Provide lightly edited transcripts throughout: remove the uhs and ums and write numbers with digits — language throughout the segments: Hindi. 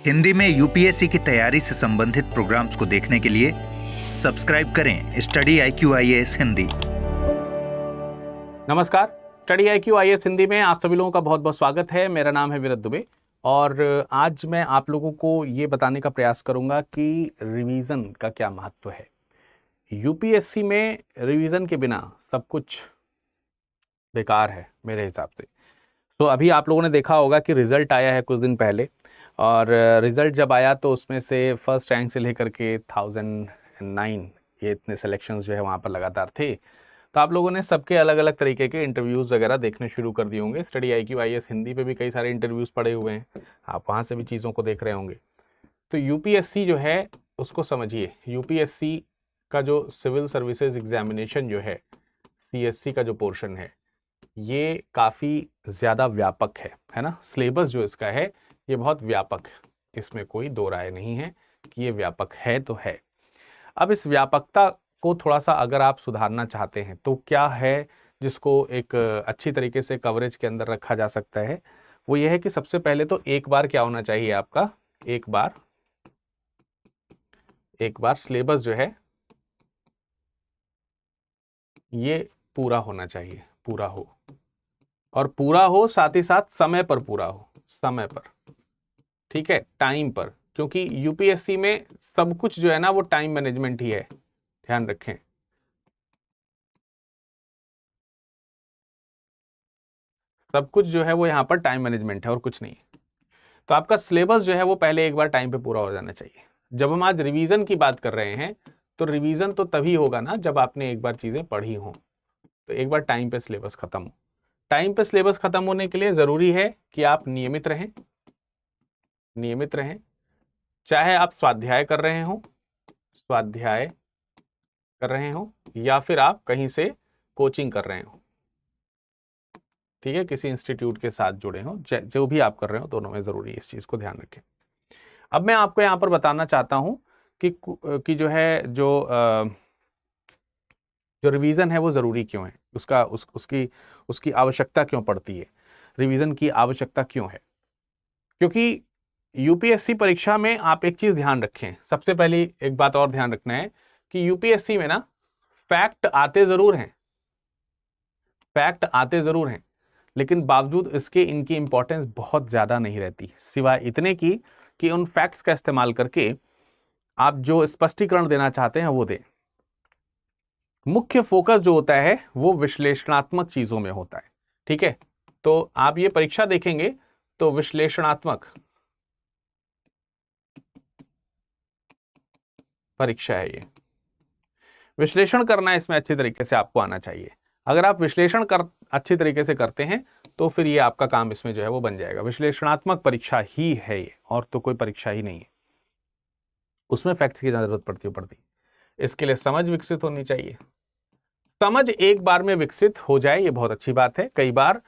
हिंदी में यूपीएससी की तैयारी से संबंधित प्रोग्राम्स को देखने के लिए सब्सक्राइब करें स्टडी IQ IAS हिंदी। नमस्कार, स्टडी IQ IAS हिंदी में आप सभी लोगों का बहुत बहुत स्वागत है। मेरा नाम है विरत दुबे और आज मैं आप लोगों को ये बताने का प्रयास करूंगा कि रिवीजन का क्या महत्व है। यूपीएससी में रिवीजन के बिना सब कुछ बेकार है मेरे हिसाब से। तो अभी आप लोगों ने देखा होगा कि रिजल्ट आया है कुछ दिन पहले और रिजल्ट जब आया तो उसमें से फर्स्ट रैंक से लेकर के 1009 ये इतने सिलेक्शंस जो है वहाँ पर लगातार थे। तो आप लोगों ने सबके अलग अलग तरीके के इंटरव्यूज़ वगैरह देखने शुरू कर दिए होंगे। स्टडी IQ IAS हिंदी पे भी कई सारे इंटरव्यूज़ पड़े हुए हैं, आप वहाँ से भी चीज़ों को देख रहे होंगे। तो यूपीएससी जो है उसको समझिए, यूपीएससी का जो सिविल सर्विसेज एग्जामिनेशन जो है, CSC का जो पोर्शन है, ये काफ़ी ज़्यादा व्यापक है ना। सिलेबस जो इसका है ये बहुत व्यापक है, इसमें कोई दो राय नहीं है कि ये व्यापक है तो है। अब इस व्यापकता को थोड़ा सा अगर आप सुधारना चाहते हैं तो क्या है जिसको एक अच्छी तरीके से कवरेज के अंदर रखा जा सकता है, वो ये है कि सबसे पहले तो एक बार क्या होना चाहिए आपका, एक बार सिलेबस जो है ये पूरा होना चाहिए, पूरा हो, और पूरा हो साथ ही साथ समय पर पूरा हो, समय पर, ठीक है, टाइम पर, क्योंकि यूपीएससी में सब कुछ जो है ना वो टाइम मैनेजमेंट ही है, ध्यान रखें। सब कुछ जो है वो यहाँ पर टाइम मैनेजमेंट है और कुछ नहीं है। तो आपका सिलेबस जो है वो पहले एक बार टाइम पे पूरा हो जाना चाहिए। जब हम आज रिवीजन की बात कर रहे हैं तो रिवीजन तो तभी होगा ना जब आपने एक बार चीजें पढ़ी हों। तो एक बार टाइम पे सिलेबस खत्म हो। टाइम पे सिलेबस खत्म होने के लिए जरूरी है कि आप नियमित रहें, चाहे आप स्वाध्याय कर रहे हो या फिर आप कहीं से कोचिंग कर रहे हो, ठीक है, किसी इंस्टीट्यूट के साथ जुड़े हो, जो भी आप कर रहे हो, दोनों में जरूरी है, इस चीज को ध्यान रखें। अब मैं आपको यहां पर बताना चाहता हूं कि जो रिवीजन है वो जरूरी क्यों है, उसकी आवश्यकता क्यों पड़ती है, रिवीजन की आवश्यकता क्यों है। क्योंकि यूपीएससी परीक्षा में आप एक चीज ध्यान रखें, सबसे पहली एक बात और ध्यान रखना है कि यूपीएससी में ना फैक्ट आते जरूर हैं, लेकिन बावजूद इसके इनकी इंपॉर्टेंस बहुत ज्यादा नहीं रहती, सिवाय इतने की कि उन फैक्ट्स का इस्तेमाल करके आप जो स्पष्टीकरण देना चाहते हैं वो दें। मुख्य फोकस जो होता है वो विश्लेषणात्मक चीजों में होता है, ठीक है। तो आप ये परीक्षा देखेंगे तो विश्लेषणात्मक परीक्षा है, ये विश्लेषण करना इसमें अच्छी तरीके से आपको आना चाहिए। अगर आप विश्लेषण अच्छी तरीके से करते हैं तो फिर ये आपका काम इसमें जो है वो बन जाएगा। विश्लेषणात्मक परीक्षा ही है ये, और तो कोई परीक्षा ही नहीं है। उसमें फैक्ट्स की जरूरत पड़ती। इसके लिए समझ विकसित होनी चाहिए। समझ एक बार में विकसित हो जाए ये बहुत अच्छी बात है। कई बार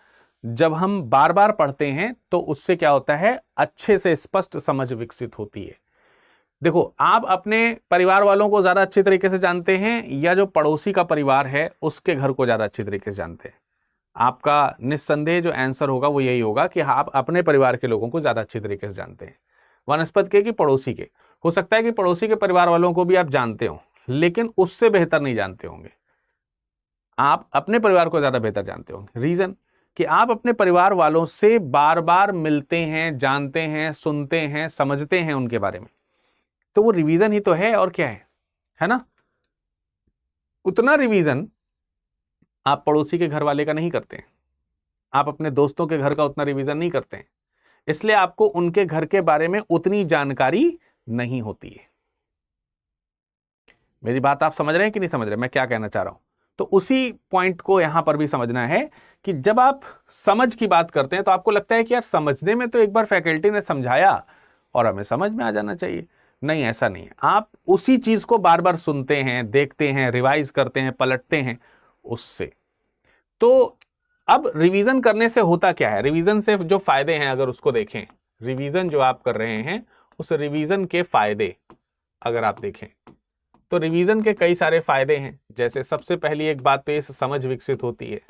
जब हम बार बार पढ़ते हैं तो उससे क्या होता है, अच्छे से स्पष्ट समझ विकसित होती है। देखो, आप अपने परिवार वालों को ज्यादा अच्छी तरीके से जानते हैं या जो पड़ोसी का परिवार है उसके घर को ज्यादा अच्छी तरीके से जानते हैं? आपका निस्संदेह जो आंसर होगा वो यही होगा कि आप अपने परिवार के लोगों को ज्यादा अच्छी तरीके से जानते हैं, वनस्पत के कि पड़ोसी के। हो सकता है कि पड़ोसी के परिवार वालों को भी आप जानते हो, लेकिन उससे बेहतर नहीं जानते होंगे। आप अपने परिवार को ज्यादा बेहतर जानते होंगे। रीजन कि आप अपने परिवार वालों से बार बार मिलते हैं, जानते हैं, सुनते हैं, समझते हैं उनके बारे में। तो वो रिवीजन ही तो है, और क्या है ना। उतना रिवीजन आप पड़ोसी के घर वाले का नहीं करते हैं, आप अपने दोस्तों के घर का उतना रिवीजन नहीं करते हैं, इसलिए आपको उनके घर के बारे में उतनी जानकारी नहीं होती है। मेरी बात आप समझ रहे हैं कि नहीं समझ रहे मैं क्या कहना चाह रहा हूं? तो उसी पॉइंट को यहां पर भी समझना है कि जब आप समझ की बात करते हैं तो आपको लगता है कि यार समझने में तो एक बार फैकल्टी ने समझाया और हमें समझ में आ जाना चाहिए। नहीं, ऐसा नहीं है। आप उसी चीज को बार बार सुनते हैं, देखते हैं, रिवाइज करते हैं, पलटते हैं उससे। तो अब रिवीजन करने से होता क्या है, रिवीजन से जो फायदे हैं अगर उसको देखें, रिवीजन जो आप कर रहे हैं उस रिवीजन के फायदे अगर आप देखें तो रिवीजन के कई सारे फायदे हैं। जैसे सबसे पहली एक बात तो ये समझ विकसित होती है।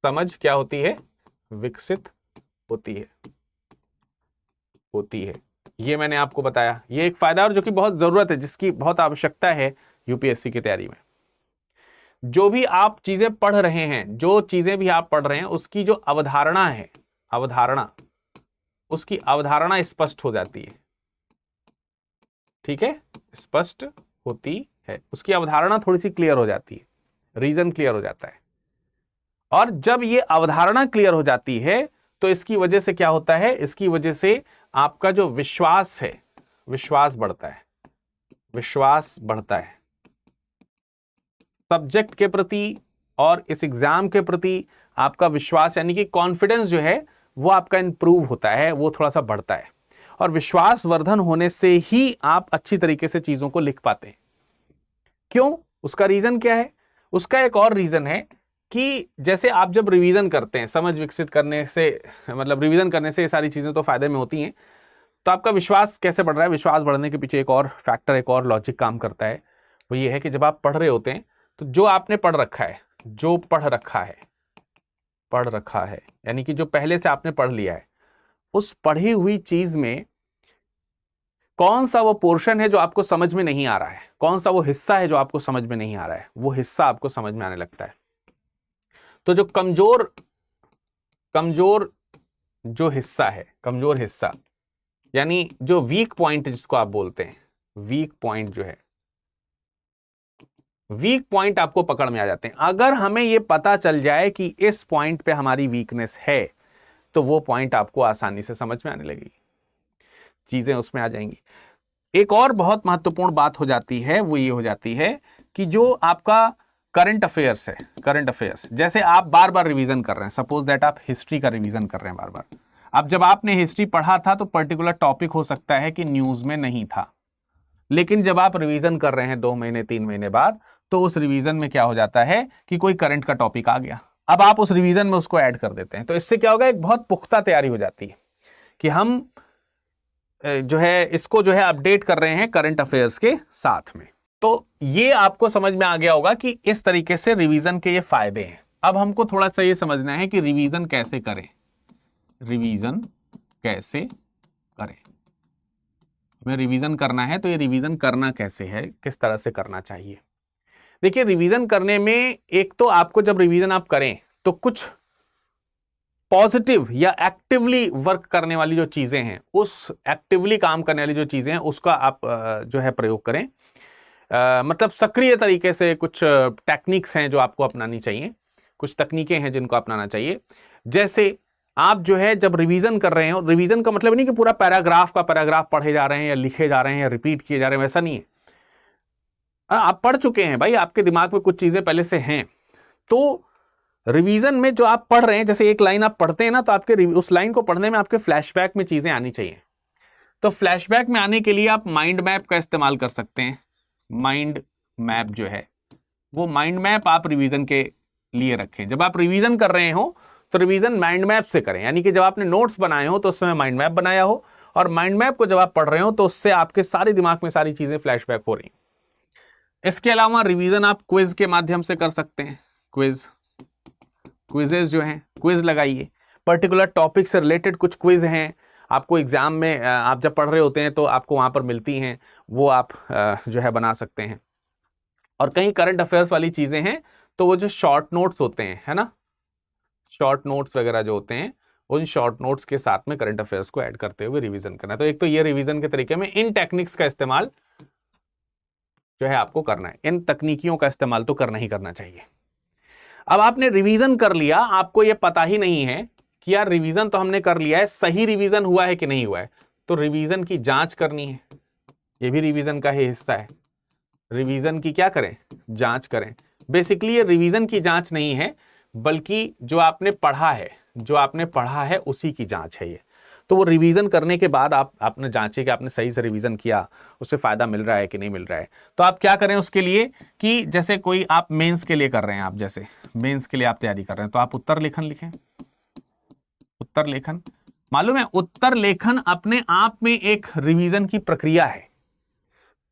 समझ क्या होती है? विकसित होती है। ये मैंने आपको बताया, ये एक फायदा और जो कि बहुत जरूरत है, जिसकी बहुत आवश्यकता है यूपीएससी की तैयारी में। जो भी आप चीजें पढ़ रहे हैं, जो चीजें भी आप पढ़ रहे हैं, उसकी जो अवधारणा है, अवधारणा, उसकी अवधारणा स्पष्ट हो जाती है। ठीक है, स्पष्ट होती है, उसकी अवधारणा थोड़ी सी क्लियर हो जाती है, रीजन क्लियर हो जाता है। और जब ये अवधारणा क्लियर हो जाती है तो इसकी वजह से क्या होता है, इसकी वजह से आपका जो विश्वास है, विश्वास बढ़ता है, विश्वास बढ़ता है सब्जेक्ट के प्रति और इस एग्जाम के प्रति। आपका विश्वास यानी कि कॉन्फिडेंस जो है वो आपका इंप्रूव होता है, वो थोड़ा सा बढ़ता है। और विश्वास वर्धन होने से ही आप अच्छी तरीके से चीजों को लिख पाते हैं। क्यों? उसका रीजन क्या है? उसका एक और रीजन है कि जैसे आप जब रिवीजन करते हैं, समझ विकसित करने से, मतलब रिवीजन करने से ये सारी चीजें तो फायदे में होती हैं, तो आपका विश्वास कैसे बढ़ रहा है? विश्वास बढ़ने के पीछे एक और फैक्टर, एक और लॉजिक काम करता है। वो ये है कि जब आप पढ़ रहे होते हैं तो जो आपने पढ़ रखा है, जो पढ़ रखा है यानी कि जो पहले से आपने पढ़ लिया है, उस पढ़ी हुई चीज में कौन सा वो पोर्शन है जो आपको समझ में नहीं आ रहा है, कौन सा वो हिस्सा है जो आपको समझ में नहीं आ रहा है, वो हिस्सा आपको समझ में आने लगता है। तो जो कमजोर जो हिस्सा है, कमजोर हिस्सा यानी जो वीक पॉइंट जिसको आप बोलते हैं, वीक पॉइंट जो है, वीक पॉइंट आपको पकड़ में आ जाते हैं। अगर हमें यह पता चल जाए कि इस पॉइंट पे हमारी वीकनेस है, तो वो पॉइंट आपको आसानी से समझ में आने लगेगी, चीजें उसमें आ जाएंगी। एक और बहुत महत्वपूर्ण बात हो जाती है, वो ये हो जाती है कि जो आपका करंट अफेयर्स है, करंट अफेयर्स, जैसे आप बार बार रिवीजन कर रहे हैं, सपोज दैट आप हिस्ट्री का रिवीजन कर रहे हैं बार बार। अब जब आपने हिस्ट्री पढ़ा था तो पर्टिकुलर टॉपिक हो सकता है कि न्यूज में नहीं था, लेकिन जब आप रिवीजन कर रहे हैं 2 महीने 3 महीने बाद, तो उस रिवीजन में क्या हो जाता है कि कोई करंट का टॉपिक आ गया, अब आप उस रिवीजन में उसको ऐड कर देते हैं। तो इससे क्या होगा, एक बहुत पुख्ता तैयारी हो जाती है कि हम जो है इसको जो है अपडेट कर रहे हैं करंट अफेयर्स के साथ में। तो ये आपको समझ में आ गया होगा कि इस तरीके से रिवीजन के ये फायदे हैं। अब हमको थोड़ा सा ये समझना है कि रिवीजन कैसे करें, रिवीजन कैसे करें। हमें रिवीजन करना है तो ये रिवीजन करना कैसे है, किस तरह से करना चाहिए। देखिए, रिवीजन करने में एक तो आपको जब रिवीजन आप करें तो कुछ पॉजिटिव या एक्टिवली वर्क करने वाली जो चीजें हैं, उस एक्टिवली काम करने वाली जो चीजें हैं उसका आप जो है प्रयोग करें। मतलब सक्रिय तरीके से कुछ टेक्निक्स हैं जो आपको अपनानी चाहिए, कुछ तकनीकें हैं जिनको अपनाना चाहिए। जैसे आप जो है जब रिवीजन कर रहे हो, रिवीजन का मतलब नहीं कि पूरा पैराग्राफ का पैराग्राफ पढ़े जा रहे हैं या लिखे जा रहे हैं या रिपीट किए जा रहे हैं, वैसा नहीं है। आप पढ़ चुके हैं भाई, आपके दिमाग में कुछ चीजें पहले से हैं। तो रिवीजन में जो आप पढ़ रहे हैं, जैसे एक लाइन आप पढ़ते हैं ना, तो आपके उस लाइन को पढ़ने में आपके फ्लैशबैक में चीजें आनी चाहिए। तो फ्लैशबैक में आने के लिए आप माइंड मैप का इस्तेमाल कर सकते हैं। माइंड मैप जो है, वो माइंड मैप आप रिवीजन के लिए रखें। जब आप रिवीजन कर रहे हो तो रिवीजन माइंड मैप से करें, यानी कि जब आपने नोट्स बनाए हो तो उस समय माइंड मैप बनाया हो, और माइंड मैप को जब आप पढ़ रहे हो तो उससे आपके सारे दिमाग में सारी चीजें फ्लैशबैक हो रही। इसके अलावा रिवीजन आप क्विज के माध्यम से कर सकते हैं। क्विजेस जो हैं, क्विज लगाइए। पर्टिकुलर टॉपिक से रिलेटेड कुछ क्विज हैं, आपको एग्जाम में आप जब पढ़ रहे होते हैं तो आपको वहां पर मिलती हैं, वो आप जो है बना सकते हैं। और कहीं करंट अफेयर्स वाली चीजें हैं तो वो जो शॉर्ट नोट्स होते हैं, है ना, शॉर्ट नोट्स वगैरह जो होते हैं, उन शॉर्ट नोट्स के साथ में करंट अफेयर्स को ऐड करते हुए रिवीजन करना है। तो एक तो ये रिवीजन के तरीके में इन टेक्निक्स का इस्तेमाल जो है आपको करना है, इन तकनीकियों का इस्तेमाल तो करना ही करना चाहिए। अब आपने रिवीजन कर लिया, आपको यह पता ही नहीं है कि यार रिवीजन तो हमने कर लिया है, सही रिवीजन हुआ है कि नहीं हुआ है, तो रिवीजन की जांच करनी है। ये भी रिवीजन का ही हिस्सा है। रिवीजन की क्या करें, जांच करें। बेसिकली ये रिवीजन की जांच नहीं है, बल्कि जो आपने पढ़ा है उसी की जांच है ये। तो वो रिवीजन करने के बाद आपने जांचे कि आपने सही से रिवीजन किया, उससे फायदा मिल रहा है कि नहीं मिल रहा है। तो आप क्या करें उसके लिए कि जैसे कोई आप मेंस के लिए कर रहे हैं, आप जैसे मेंस के लिए आप तैयारी कर रहे हैं, तो आप उत्तर लेखन लिखें। उत्तर लेखन, मालूम है उत्तर लेखन अपने आप में एक रिवीजन की प्रक्रिया है।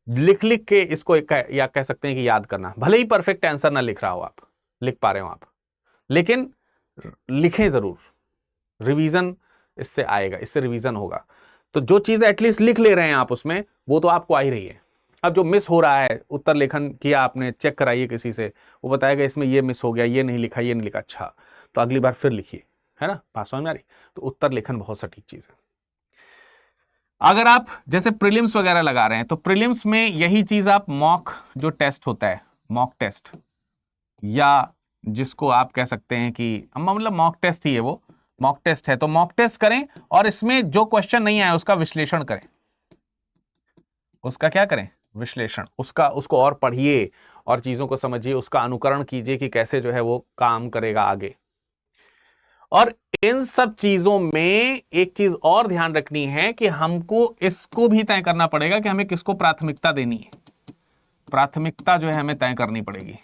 लिख लिख के इसको या कह सकते हैं कि याद करना। भले ही परफेक्ट आंसर ना लिख रहा हो, आप लिख पा रहे हो आप, लेकिन लिखें जरूर। रिवीजन इससे आएगा, इससे रिवीजन होगा। तो जो चीज एटलीस्ट लिख ले रहे हैं आप उसमें, वो तो आपको आ ही रही है। अब जो मिस हो रहा है, उत्तर लेखन किया आपने, चेक कराइए किसी से, वो बताएगा इसमें ये मिस हो गया, ये नहीं लिखा, ये नहीं लिखा, अच्छा तो अगली बार फिर लिखिए, है ना, पास समझ में आ रही। तो उत्तर लेखन बहुत सटीक चीज है। अगर आप जैसे प्रीलिम्स वगैरह लगा रहे हैं, तो प्रीलिम्स में यही चीज आप मॉक जो टेस्ट होता है, मॉक टेस्ट, या जिसको आप कह सकते हैं कि मतलब मॉक टेस्ट ही है, वो मॉक टेस्ट है, तो मॉक टेस्ट करें और इसमें जो क्वेश्चन नहीं आया उसका विश्लेषण करें। उसका क्या करें? विश्लेषण। उसको और पढ़िए और चीजों को समझिए, उसका अनुकरण कीजिए कि कैसे जो है वो काम करेगा आगे। और इन सब चीजों में एक चीज और ध्यान रखनी है कि हमको इसको भी तय करना पड़ेगा कि हमें किसको प्राथमिकता देनी है। प्राथमिकता जो है हमें तय करनी पड़ेगी।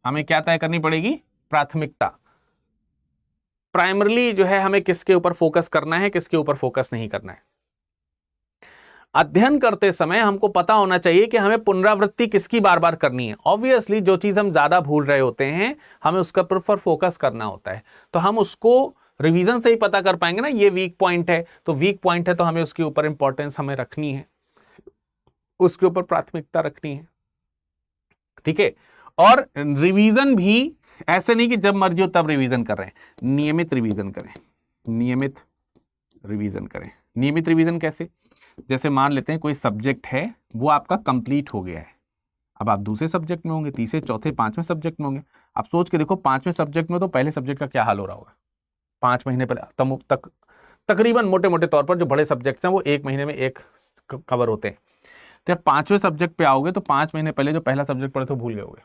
हमें क्या तय करनी पड़ेगी? प्राथमिकता। प्राइमरली जो है हमें किसके ऊपर फोकस करना है, किसके ऊपर फोकस नहीं करना है। अध्ययन करते समय हमको पता होना चाहिए कि हमें पुनरावृत्ति किसकी बार बार करनी है। ऑब्वियसली जो चीज हम ज्यादा भूल रहे होते हैं, हमें उसका पर फोकस करना होता है, तो हम उसको रिवीजन से ही पता कर पाएंगे ना, ये वीक पॉइंट है, तो वीक पॉइंट है तो हमें उसके ऊपर इंपॉर्टेंस हमें रखनी है, उसके ऊपर प्राथमिकता रखनी है, ठीक है। और रिवीजन भी ऐसे नहीं कि जब मर्जी हो तब रिवीजन कर रहे हैं, नियमित रिवीजन करें। नियमित रिवीजन करें। नियमित रिवीजन कैसे? जैसे मान लेते हैं कोई सब्जेक्ट है, वो आपका कंप्लीट हो गया है, अब आप दूसरे सब्जेक्ट में होंगे, तीसरे, चौथे, पांचवें सब्जेक्ट में होंगे। आप सोच के देखो पांचवें सब्जेक्ट में तो पहले सब्जेक्ट का क्या हाल हो रहा होगा 5 महीने पहले तकरीबन मोटे मोटे तौर पर जो बड़े सब्जेक्ट्स हैं वो 1 महीने में एक कवर होते हैं। तो जब 5वें सब्जेक्ट पे आओगे तो 5 महीने पहले जो पहला सब्जेक्ट पढ़े तो भूल गए होगे।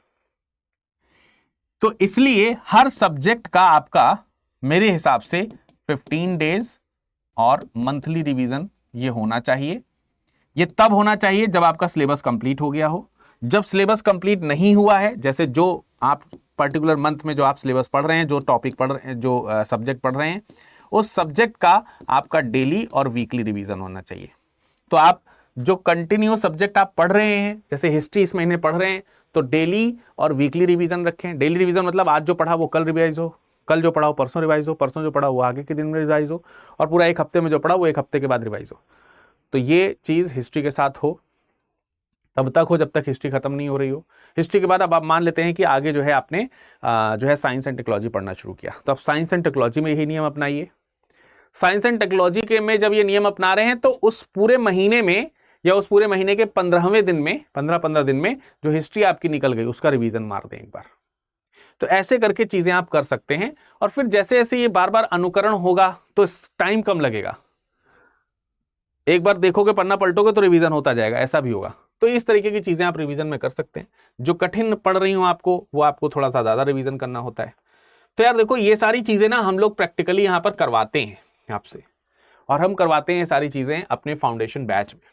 तो इसलिए हर सब्जेक्ट का आपका मेरे हिसाब से 15 डेज और मंथली रिवीजन ये होना चाहिए। ये तब होना चाहिए जब आपका सिलेबस कंप्लीट हो गया हो। जब सिलेबस कंप्लीट नहीं हुआ है, जैसे जो आप पर्टिकुलर मंथ में जो आप सिलेबस पढ़ रहे हैं, जो टॉपिक पढ़ रहे हैं, जो सब्जेक्ट पढ़ रहे हैं, उस सब्जेक्ट का आपका डेली और वीकली रिवीजन होना चाहिए। तो आप जो कंटिन्यू सब्जेक्ट आप पढ़ रहे हैं, जैसे हिस्ट्री इस महीने पढ़ रहे हैं, तो डेली और वीकली रिवीजन रखें। डेली रिवीजन मतलब आज जो पढ़ा वो कल रिवाइज हो, कल जो पढ़ा वो परसों रिवाइज हो, परसों जो पढ़ा वो आगे के दिन में रिवाइज हो, और पूरा एक हफ्ते में जो पढ़ा वो एक हफ्ते के बाद रिवाइज हो। तो ये चीज हिस्ट्री के साथ हो, तब तक हो जब तक हिस्ट्री खत्म नहीं हो रही हो। हिस्ट्री के बाद अब आप मान लेते हैं कि आगे जो है आपने जो है साइंस एंड टेक्नोलॉजी पढ़ना शुरू किया, तो अब साइंस एंड टेक्नोलॉजी में यही नियम अपनाइए। साइंस एंड टेक्नोलॉजी के में जब ये नियम अपना रहे हैं, तो उस पूरे महीने में या उस पूरे महीने के 15वें दिन में, 15 दिन में जो हिस्ट्री आपकी निकल गई उसका रिवीजन मार दें एक बार। तो ऐसे करके चीजें आप कर सकते हैं। और फिर जैसे जैसे ये बार बार अनुकरण होगा तो टाइम कम लगेगा। एक बार देखोगे, पन्ना पलटोगे तो रिवीजन होता जाएगा, ऐसा भी होगा। तो इस तरीके की चीजें आप रिवीजन में कर सकते हैं। जो कठिन पढ़ रही हो आपको, वो आपको थोड़ा सा ज्यादा रिवीजन करना होता है। तो यार देखो, ये सारी चीजें ना हम लोग प्रैक्टिकली यहाँ पर करवाते हैं आपसे, और हम करवाते हैं ये सारी चीजें अपने फाउंडेशन बैच में।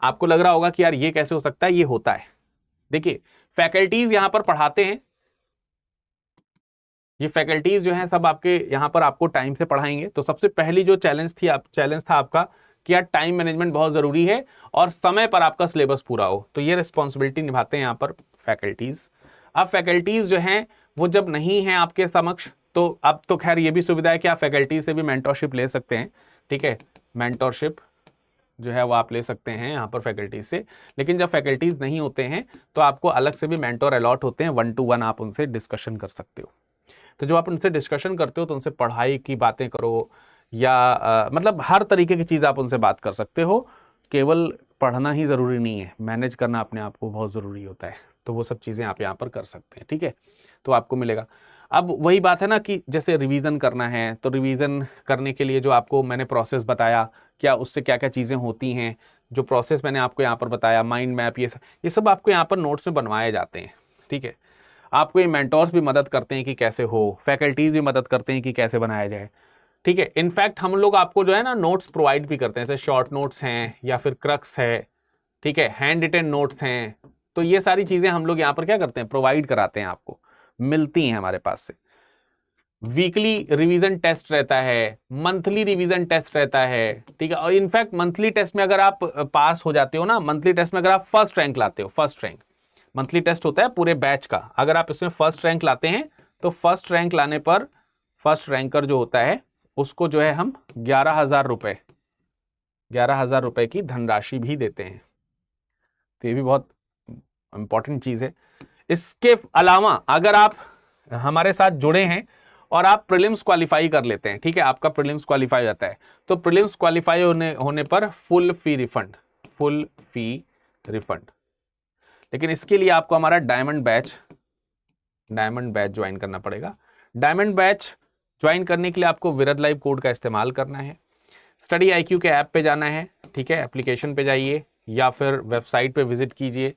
आपको लग रहा होगा कि यार ये कैसे हो सकता है, ये होता है। देखिए, फैकल्टीज यहाँ पर पढ़ाते हैं, ये फैकल्टीज जो हैं सब आपके यहाँ पर आपको टाइम से पढ़ाएंगे। तो सबसे पहली जो चैलेंज था आपका कि यार टाइम मैनेजमेंट बहुत जरूरी है और समय पर आपका सिलेबस पूरा हो। तो ये रिस्पॉन्सिबिलिटी निभाते हैं यहाँ पर फैकल्टीज। अब फैकल्टीज जो हैं वो जब नहीं है आपके समक्ष, तो अब तो खैर ये भी सुविधा है कि आप फैकल्टी से भी मेंटरशिप ले सकते हैं, ठीक है। मेंटरशिप जो है वो आप ले सकते हैं यहाँ पर फैकल्टीज से। लेकिन जब फैकल्टीज नहीं होते हैं तो आपको अलग से भी मेंटर अलॉट होते हैं, 1-to-1 आप उनसे डिस्कशन कर सकते हो। तो जब आप उनसे डिस्कशन करते हो तो उनसे पढ़ाई की बातें करो, या मतलब हर तरीके की चीज़ आप उनसे बात कर सकते हो। केवल पढ़ना ही ज़रूरी नहीं है, मैनेज करना अपने आप को बहुत ज़रूरी होता है। तो वो सब चीज़ें आप यहाँ पर कर सकते हैं, ठीक है। तो आपको मिलेगा। अब वही बात है ना कि जैसे रिवीजन करना है, तो रिवीजन करने के लिए जो आपको मैंने प्रोसेस बताया, क्या उससे क्या क्या चीज़ें होती हैं, जो प्रोसेस मैंने आपको यहाँ पर बताया, माइंड मैप, ये सब आपको यहाँ पर नोट्स में बनवाए जाते हैं, ठीक है। आपको ये मेंटर्स भी मदद करते हैं कि कैसे हो, फैकल्टीज भी मदद करते हैं कि कैसे बनाया जाए, ठीक है। इनफैक्ट हम लोग आपको जो है ना नोट्स प्रोवाइड भी करते हैं, जैसे शॉर्ट नोट्स हैं या फिर क्रक्स है, ठीक है, हैंड रिटन नोट्स हैं। तो ये सारी चीजें हम लोग यहाँ पर क्या करते हैं, प्रोवाइड कराते हैं, आपको मिलती हैं हमारे पास से। वीकली रिवीजन टेस्ट रहता है, मंथली रिवीजन टेस्ट रहता है, ठीक है। और इनफैक्ट मंथली टेस्ट में अगर आप पास हो जाते हो ना, मंथली टेस्ट में अगर आप फर्स्ट रैंक लाते हो, फर्स्ट रैंक मंथली टेस्ट होता है पूरे बैच का, अगर आप इसमें फर्स्ट रैंक लाते हैं तो फर्स्ट रैंक लाने पर फर्स्ट रैंकर जो होता है उसको जो है हम 11,000 रुपए की धनराशि भी देते हैं। तो ये भी बहुत इंपॉर्टेंट चीज है। इसके अलावा अगर आप हमारे साथ जुड़े हैं और आप प्रीलिम्स क्वालिफाई कर लेते हैं, ठीक है, आपका प्रीलिम्स क्वालिफाई हो जाता है, तो प्रीलिम्स क्वालिफाई होने पर फुल फी रिफंड। लेकिन इसके लिए आपको हमारा डायमंड बैच ज्वाइन करना पड़ेगा। डायमंड बैच ज्वाइन करने के लिए आपको विरद लाइव कोड का इस्तेमाल करना है। स्टडी IQ के ऐप पे जाना है, ठीक है, एप्लीकेशन पे जाइए या फिर वेबसाइट पे विजिट कीजिए,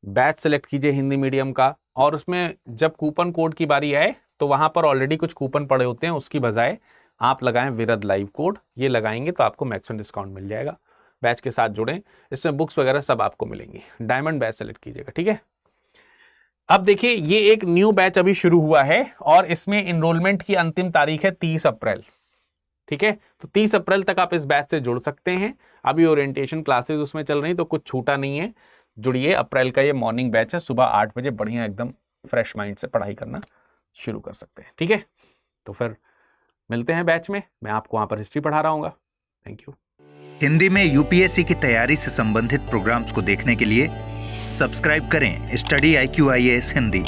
बैच सेलेक्ट कीजिए हिंदी मीडियम का, और उसमें जब कूपन कोड की बारी आए तो वहां पर ऑलरेडी कुछ कूपन पड़े होते हैं, उसकी बजाय आप लगाएं विरद लाइव कोड। ये लगाएंगे तो आपको मैक्सिमम डिस्काउंट मिल जाएगा। बैच के साथ जुड़ें, इसमें बुक्स वगैरह सब आपको मिलेंगी। डायमंड बैच सेलेक्ट कीजिएगा, ठीक है। अब देखिए, ये एक न्यू बैच अभी शुरू हुआ है और इसमें इनरोलमेंट की अंतिम तारीख है 30 अप्रैल, ठीक है। तो 30 अप्रैल तक आप इस बैच से जुड़ सकते हैं। अभी ओरिएंटेशन क्लासेस उसमें चल रही, तो कुछ छूटा नहीं है, जुड़िए। अप्रैल का ये मॉर्निंग बैच है, सुबह 8 बजे, बढ़िया एकदम फ्रेश माइंड से पढ़ाई करना शुरू कर सकते हैं, ठीक है। तो फिर मिलते हैं बैच में, मैं आपको वहां पर हिस्ट्री पढ़ा रहा हूँ। Thank you. हिंदी में UPSC की तैयारी से संबंधित प्रोग्राम्स को देखने के लिए सब्सक्राइब करें स्टडी IQ IAS हिंदी।